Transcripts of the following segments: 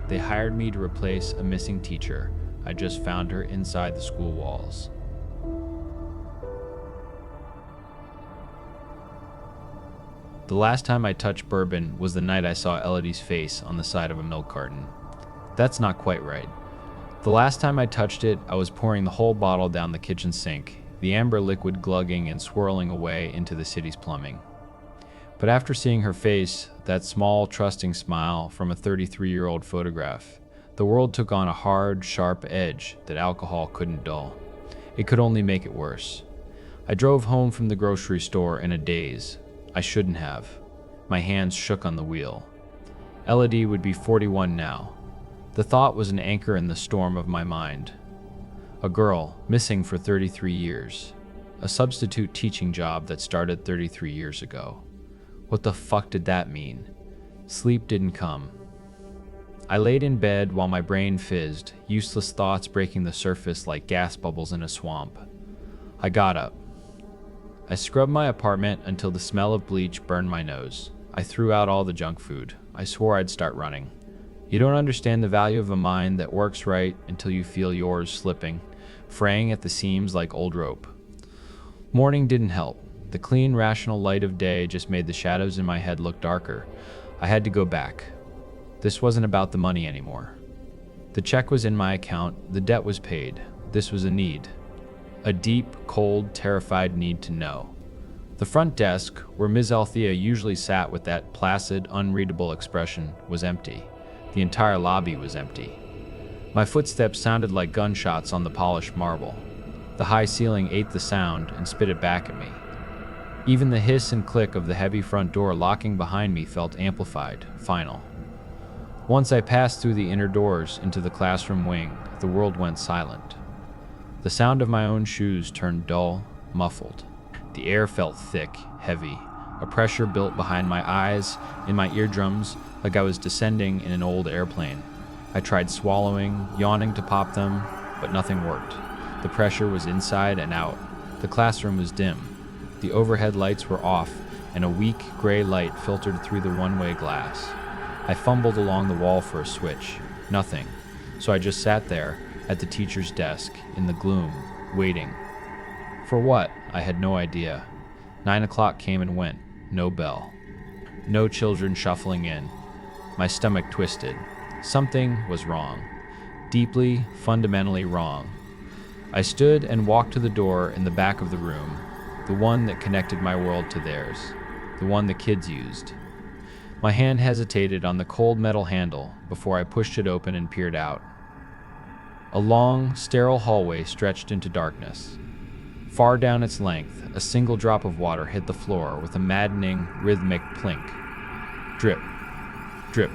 They hired me to replace a missing teacher. I just found her inside the school walls. The last time I touched bourbon was the night I saw Elodie's face on the side of a milk carton. That's not quite right. The last time I touched it, I was pouring the whole bottle down the kitchen sink, the amber liquid glugging and swirling away into the city's plumbing. But after seeing her face, that small, trusting smile from a 33-year-old photograph, the world took on a hard, sharp edge that alcohol couldn't dull. It could only make it worse. I drove home from the grocery store in a daze. I shouldn't have. My hands shook on the wheel. Elodie would be 41 now. The thought was an anchor in the storm of my mind. A girl, missing for 33 years. A substitute teaching job that started 33 years ago. What the fuck did that mean? Sleep didn't come. I laid in bed while my brain fizzed, useless thoughts breaking the surface like gas bubbles in a swamp. I got up. I scrubbed my apartment until the smell of bleach burned my nose. I threw out all the junk food. I swore I'd start running. You don't understand the value of a mind that works right until you feel yours slipping, fraying at the seams like old rope. Morning didn't help. The clean, rational light of day just made the shadows in my head look darker. I had to go back. This wasn't about the money anymore. The check was in my account. The debt was paid. This was a need. A deep, cold, terrified need to know. The front desk, where Ms. Althea usually sat with that placid, unreadable expression, was empty. The entire lobby was empty. My footsteps sounded like gunshots on the polished marble. The high ceiling ate the sound and spit it back at me. Even the hiss and click of the heavy front door locking behind me felt amplified, final. Once I passed through the inner doors into the classroom wing, the world went silent. The sound of my own shoes turned dull, muffled. The air felt thick, heavy. A pressure built behind my eyes, in my eardrums, like I was descending in an old airplane. I tried swallowing, yawning to pop them, but nothing worked. The pressure was inside and out. The classroom was dim. The overhead lights were off, and a weak, gray light filtered through the one-way glass. I fumbled along the wall for a switch. Nothing. So I just sat there, at the teacher's desk, in the gloom, waiting. For what? I had no idea. 9 o'clock came and went. No bell. No children shuffling in. My stomach twisted. Something was wrong. Deeply, fundamentally wrong. I stood and walked to the door in the back of the room, the one that connected my world to theirs, the one the kids used. My hand hesitated on the cold metal handle before I pushed it open and peered out. A long, sterile hallway stretched into darkness. Far down its length, a single drop of water hit the floor with a maddening, rhythmic plink. Drip, drip.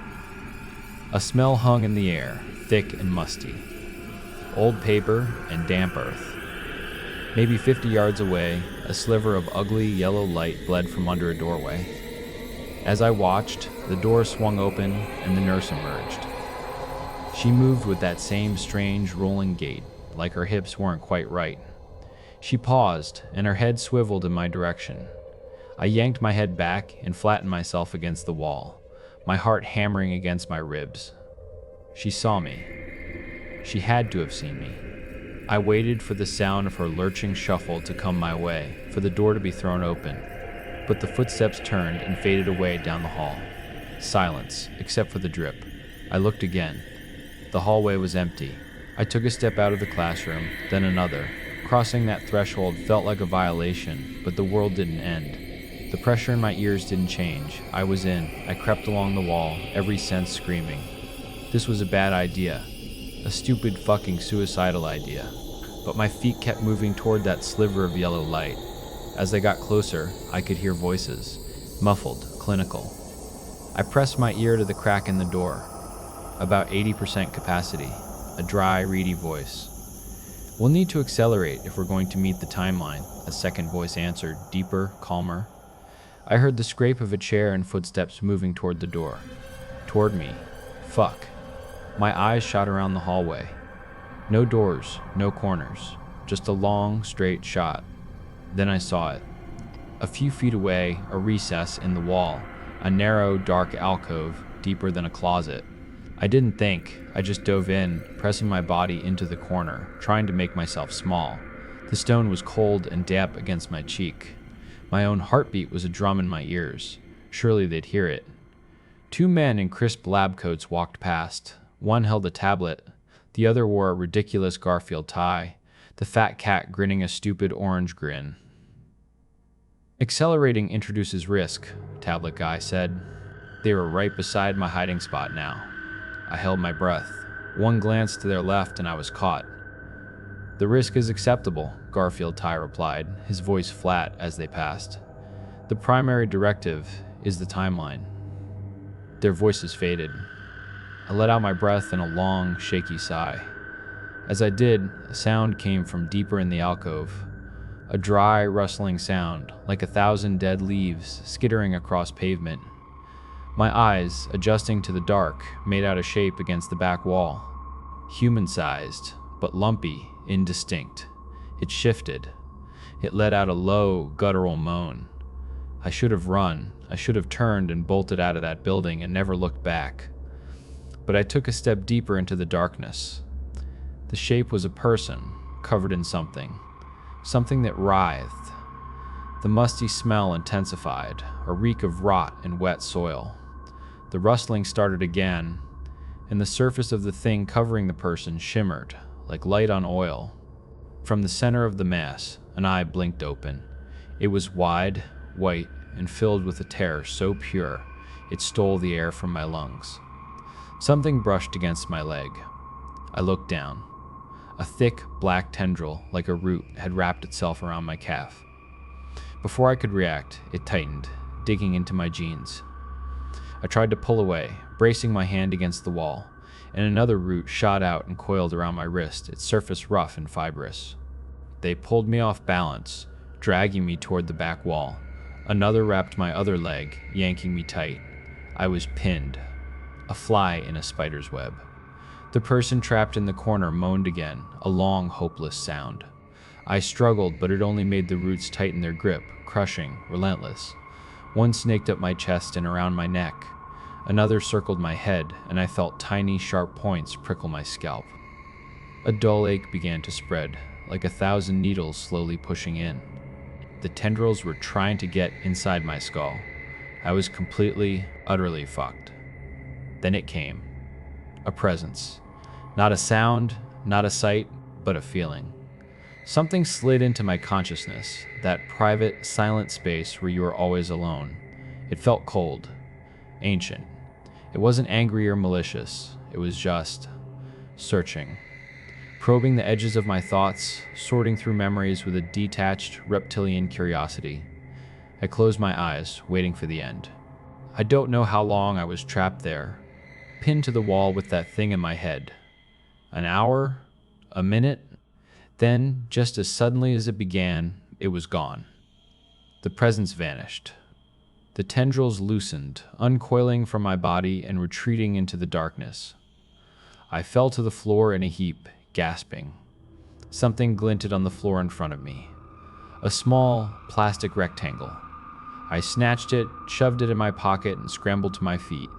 A smell hung in the air, thick and musty. Old paper and damp earth. Maybe 50 yards away, a sliver of ugly yellow light bled from under a doorway. As I watched, the door swung open and the nurse emerged. She moved with that same strange, rolling gait, like her hips weren't quite right. She paused, and her head swiveled in my direction. I yanked my head back and flattened myself against the wall, my heart hammering against my ribs. She saw me. She had to have seen me. I waited for the sound of her lurching shuffle to come my way, for the door to be thrown open. But the footsteps turned and faded away down the hall. Silence, except for the drip. I looked again. The hallway was empty. I took a step out of the classroom, then another. Crossing that threshold felt like a violation, but the world didn't end. The pressure in my ears didn't change. I was in. I crept along the wall, every sense screaming. This was a bad idea. A stupid fucking suicidal idea. But my feet kept moving toward that sliver of yellow light. As I got closer, I could hear voices, muffled, clinical. I pressed my ear to the crack in the door. About 80% capacity. A dry, reedy voice. We'll need to accelerate if we're going to meet the timeline, a second voice answered, deeper, calmer. I heard the scrape of a chair and footsteps moving toward the door. Toward me. Fuck. My eyes shot around the hallway. No doors, no corners. Just a long, straight shot. Then I saw it. A few feet away, a recess in the wall. A narrow, dark alcove, deeper than a closet. I didn't think, I just dove in, pressing my body into the corner, trying to make myself small. The stone was cold and damp against my cheek. My own heartbeat was a drum in my ears. Surely they'd hear it. Two men in crisp lab coats walked past. One held a tablet. The other wore a ridiculous Garfield tie, the fat cat grinning a stupid orange grin. "Accelerating introduces risk," tablet guy said. They were right beside my hiding spot now. I held my breath. One glance to their left and I was caught. "The risk is acceptable," Garfield tie replied, his voice flat as they passed. "The primary directive is the timeline." Their voices faded. I let out my breath in a long, shaky sigh. As I did, a sound came from deeper in the alcove. A dry, rustling sound, like 1,000 dead leaves skittering across pavement. My eyes, adjusting to the dark, made out a shape against the back wall. Human-sized, but lumpy, indistinct. It shifted. It let out a low, guttural moan. I should have run. I should have turned and bolted out of that building and never looked back. But I took a step deeper into the darkness. The shape was a person, covered in something that writhed. The musty smell intensified, a reek of rot and wet soil. The rustling started again, and the surface of the thing covering the person shimmered, like light on oil. From the center of the mass, an eye blinked open. It was wide, white, and filled with a terror so pure, it stole the air from my lungs. Something brushed against my leg. I looked down. A thick, black tendril, like a root, had wrapped itself around my calf. Before I could react, it tightened, digging into my jeans. I tried to pull away, bracing my hand against the wall, and another root shot out and coiled around my wrist, its surface rough and fibrous. They pulled me off balance, dragging me toward the back wall. Another wrapped my other leg, yanking me tight. I was pinned, a fly in a spider's web. The person trapped in the corner moaned again, a long, hopeless sound. I struggled, but it only made the roots tighten their grip, crushing, relentless. One snaked up my chest and around my neck. Another circled my head, and I felt tiny, sharp points prickle my scalp. A dull ache began to spread, like 1,000 needles slowly pushing in. The tendrils were trying to get inside my skull. I was completely, utterly fucked. Then it came. A presence. Not a sound, not a sight, but a feeling. Something slid into my consciousness, that private, silent space where you are always alone. It felt cold, ancient. It wasn't angry or malicious. It was just searching, probing the edges of my thoughts, sorting through memories with a detached, reptilian curiosity. I closed my eyes, waiting for the end. I don't know how long I was trapped there, pinned to the wall with that thing in my head. An hour? A minute? Then, just as suddenly as it began, it was gone. The presence vanished. The tendrils loosened, uncoiling from my body and retreating into the darkness. I fell to the floor in a heap, gasping. Something glinted on the floor in front of me. A small, plastic rectangle. I snatched it, shoved it in my pocket, and scrambled to my feet.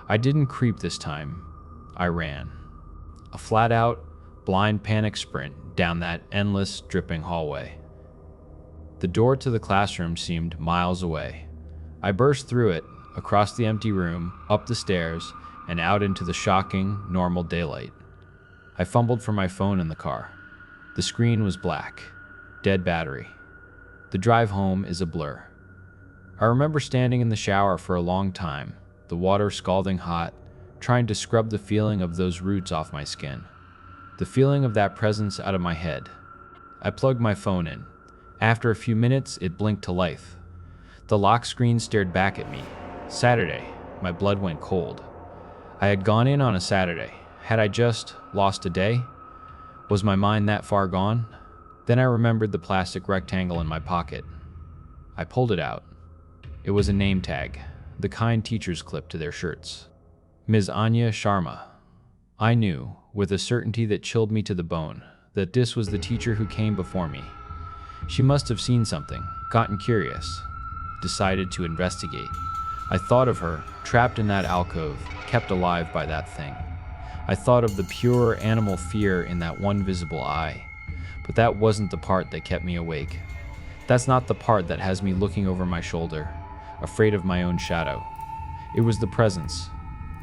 I didn't creep this time. I ran. A flat-out, blind panic sprint down that endless, dripping hallway. The door to the classroom seemed miles away. I burst through it, across the empty room, up the stairs, and out into the shocking, normal daylight. I fumbled for my phone in the car. The screen was black. Dead battery. The drive home is a blur. I remember standing in the shower for a long time, the water scalding hot, trying to scrub the feeling of those roots off my skin. The feeling of that presence out of my head. I plugged my phone in. After a few minutes, it blinked to life. The lock screen stared back at me. Saturday. My blood went cold. I had gone in on a Saturday. Had I just lost a day? Was my mind that far gone? Then I remembered the plastic rectangle in my pocket. I pulled it out. It was a name tag, the kind teachers clip to their shirts. Ms. Anya Sharma. I knew, with a certainty that chilled me to the bone, that this was the teacher who came before me. She must have seen something, gotten curious, decided to investigate. I thought of her, trapped in that alcove, kept alive by that thing. I thought of the pure animal fear in that one visible eye. But that wasn't the part that kept me awake. That's not the part that has me looking over my shoulder, afraid of my own shadow. It was the presence,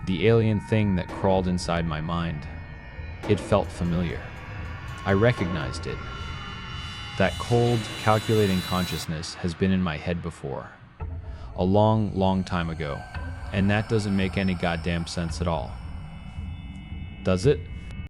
the alien thing that crawled inside my mind. It felt familiar. I recognized it. That cold, calculating consciousness has been in my head before. A long, long time ago. And that doesn't make any goddamn sense at all. Does it?